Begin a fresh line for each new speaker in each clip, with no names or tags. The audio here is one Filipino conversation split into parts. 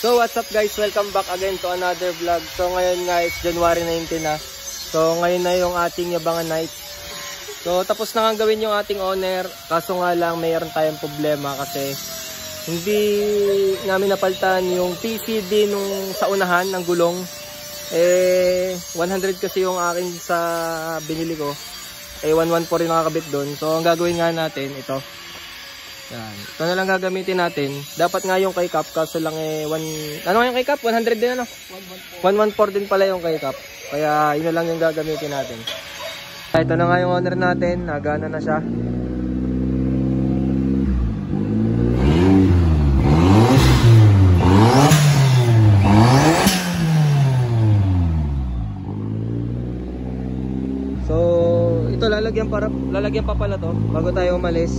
So what's up guys, welcome back again to another vlog. So ngayon guys, January 19 na. So ngayon na yung ating Yabangan Night. So tapos na nga gawin yung ating owner. Kaso nga lang mayroon tayong problema kasi hindi namin napalitan yung PCB nung sa unahan ng gulong. 100 kasi yung akin sa binili ko. 114 rin nakakabit doon. So ang gagawin nga natin ito. Yan. Ito na lang gagamitin natin. Dapat nga yung kay Cap, kaso lang ano yung kay Cap? 100 din ano? 114 din pala yung kay Cap. Kaya yun na lang yung gagamitin natin. Ito na nga yung owner natin. Nagana na siya. So, ito lalagyan pa pala to bago tayo umalis.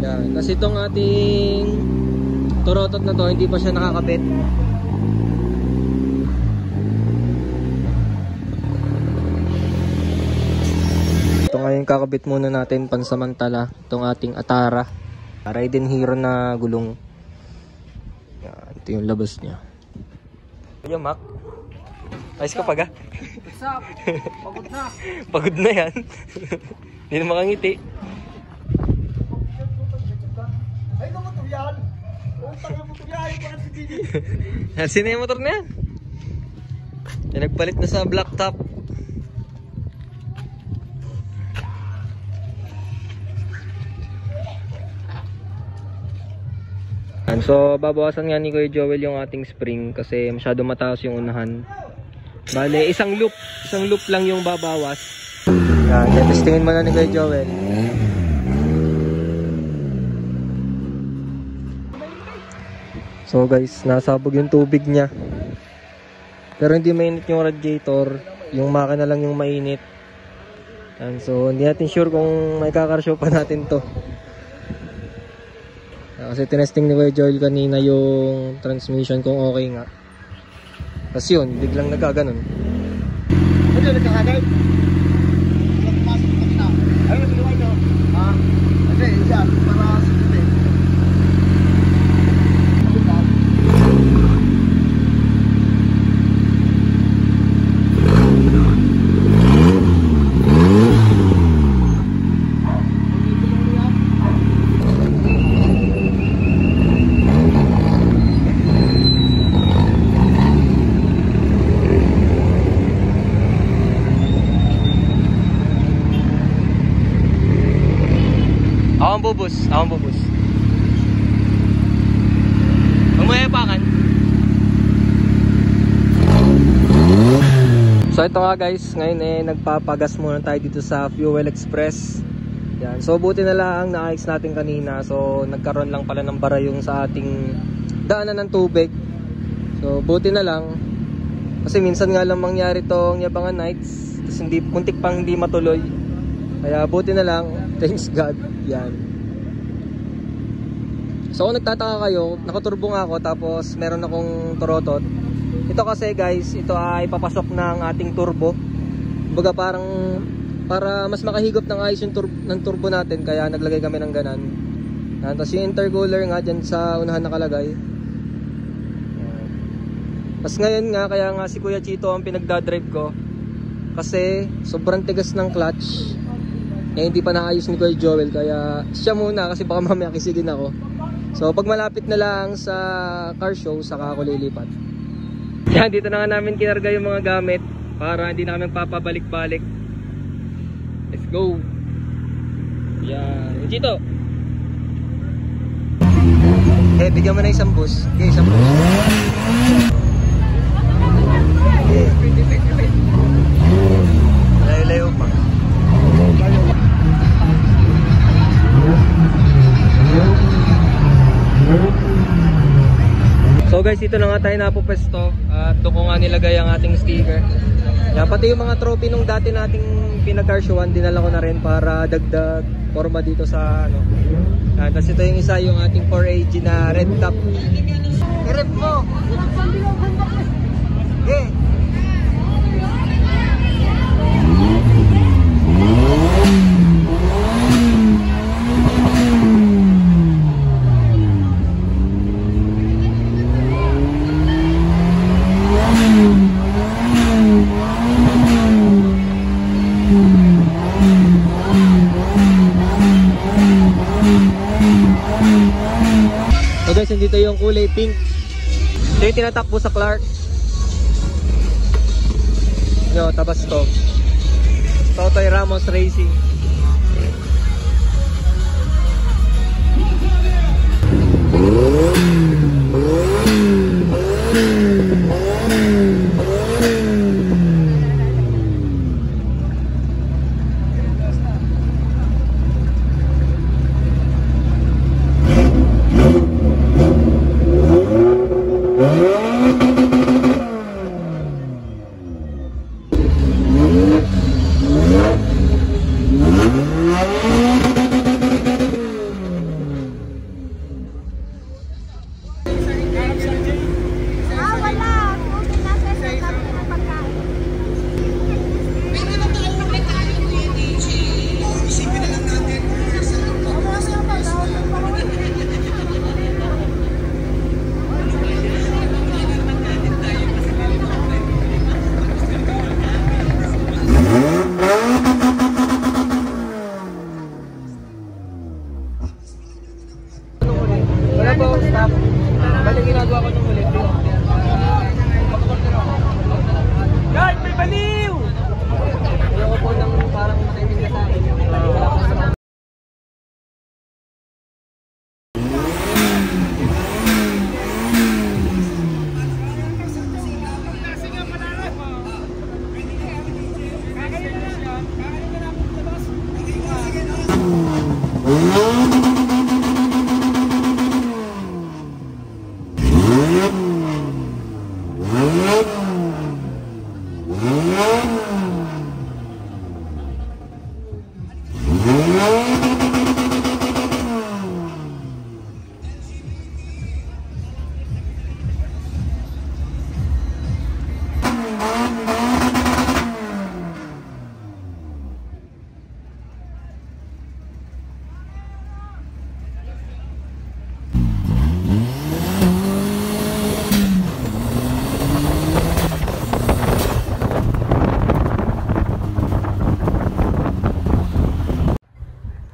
Yan. Kasi itong ating torotot na to, hindi pa siya nakakabit. Ito ngayon kakabit muna natin pansamantala itong ating Atara Raiden Hero na gulong. Yan. Ito yung labas niya. Kuya Mac, ayos ka pa ga?
What's up? Pagod na.
Pagod na yan. Hindi na makangiti.
Ay, ito motor yan. Utang ang motor yan. Parang si Didi.
Sino yung motor na yan? Yan, nagpalit na sa black top. So babawasan nga ni Kuya Joel yung ating spring kasi masyado mataas yung unahan. Bale, isang loop lang yung babawas. Yan, testingin mo na ni Kuya Joel. So guys, nasabog yung tubig niya. Pero hindi mainit yung radiator, yung makina lang yung mainit. And so hindi natin sure kung may kakarshow pa natin to. Kasi tinesting ni Kuya Joel kanina yung transmission kung okay nga. Tapos yun, biglang nagkaganon.
Ano yung nagkakagay? Ayun, sinuway nyo. Ha? Kasi, isa, para sunod eh.
Akong bubus. Umayapakan. So ito nga guys, ngayon nagpapagas muna tayo dito sa Fuel Express. Yan. So buti na lang na-ayos natin kanina. So nagkaroon lang pala ng bara yung sa ating daanan ng tubig. So buti na lang. Kasi minsan nga lang mangyari tong Yabangan Nights. Tapos muntik pang hindi matuloy. Kaya buti na lang. Thanks God. Yan. So kung nagtataka kayo, nakaturbo nga ako tapos meron akong torotot. Ito kasi guys, ito ay papasok ng ating turbo. Kumbaga parang para mas makahigop ng ayos yung turbo natin, kaya naglagay kami ng ganan. Tapos yung intercooler nga dyan sa unahan nakalagay. Tapos ngayon nga, kaya nga si Kuya Chito ang pinagdadrive ko. Kasi sobrang tigas ng clutch. Hindi pa naayos ni Kuya Joel, kaya siya muna kasi baka mamaya kisigin ako. So pag malapit na lang sa car show, saka ako lilipat. Yan, dito na nga namin kinarga yung mga gamit para hindi na kami papabalik-balik. Let's go. Yan, Chito. Bigyan mo na isang bus. Okay, isang bus. Layo-layo pa. So guys, dito na nga tayo napupesto at doon ko nga nilagay ang ating sticker. Yan, pati yung mga trophy nung dati nating pinag-carshowan, dinala ko na rin para dagdag forma dito sa ano. Tapos ito yung isa, yung ating 4AG na red top. I-rep mo! Okay. guys, nandito yung kulay pink. Ito yung tinatakbo sa Clark. Yo, tabas to. Totoy Ramos Racing. Wala ba akong stop? Bali ginagawa ko nung ulit. Guys, may baliw! Ayoko po ng parang matinding na sa akin.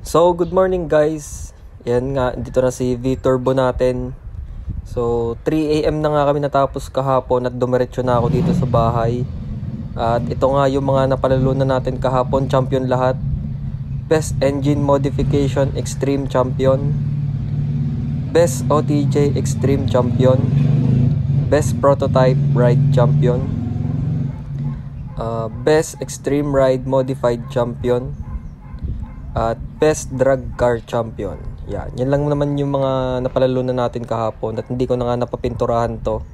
So, good morning guys. Yan nga, dito na si V-Turbo natin. So, 3 AM na nga kami natapos kahapon at dumiretso na ako dito sa bahay. At ito nga yung mga napalalunan natin kahapon, champion lahat. Best Engine Modification Extreme Champion, Best OTJ Extreme Champion, Best Prototype Ride Champion, Best Extreme Ride Modified Champion, at Best Drag Car Champion. Yan lang naman yung mga napalalunan natin kahapon at hindi ko na nga napapinturahan to.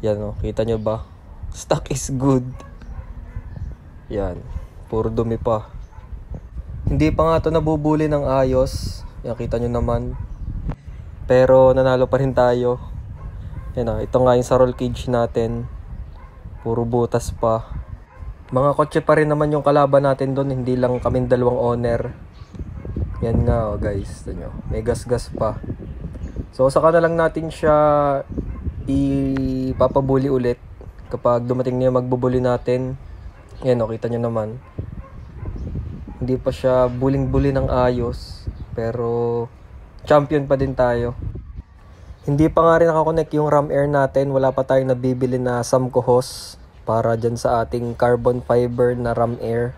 Yan o, kita nyo ba? Stock is good. Yan, puro dumi pa. Hindi pa nga to nabubuli ng ayos. Yan, kita nyo naman. Pero nanalo pa rin tayo. Yan o, ito nga yung sa roll cage natin. Puro butas pa. Mga kotse pa rin naman yung kalaban natin doon, hindi lang kaming dalawang owner. Yan nga oh guys, ito nyo, may gas-gas pa. So saka na lang natin siya ipapabuli ulit kapag dumating na yung magbubuli natin. Yan oh, kita nyo naman. Hindi pa siya buling-buli ng ayos, pero champion pa din tayo. Hindi pa nga rin nakakonect yung ram air natin, wala pa tayong nabibili na Samco hose para dyan sa ating carbon fiber na ram air.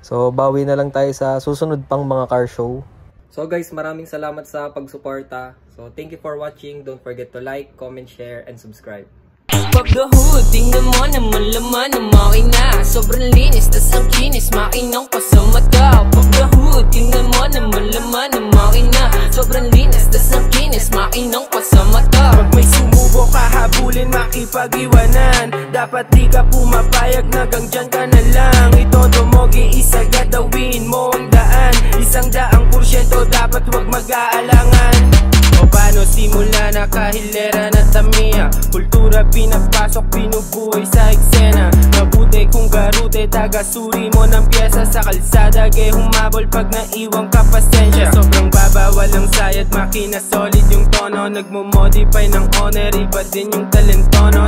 So, bawi na lang tayo sa susunod pang mga car show. So guys, maraming salamat sa pagsuporta. So, thank you for watching. Don't forget to like, comment, share, and subscribe.
Pag the hood, tingnan mo naman laman ng makina. Sobrang linis, tas ang kinis, makinang pa sa mata. Pag the hood, tingnan mo naman laman ng makina. Sobrang linis, tas ang kinis, makinang pa sa mata.
Pag may sumubo ka, habulin, makipag-iwanan. Dapat di ka pumapayag, nagangdyan ka na lang. Ito dumogi, isa gadawin mo ang daan. 100% dapat wag mag-aalangan. O paano simula na kahilera na tamiya. Kultura pinapasok, pinubuhay sa eksena. Mabuti kung garute, taga-suri mo ng pyesa. Sa kalsada, gay humabol pag naiwang ka pasensya. Sobrang baba, walang sayad, makina solid yung tono. Nagmo-modify ng owner, iba din yung talentono.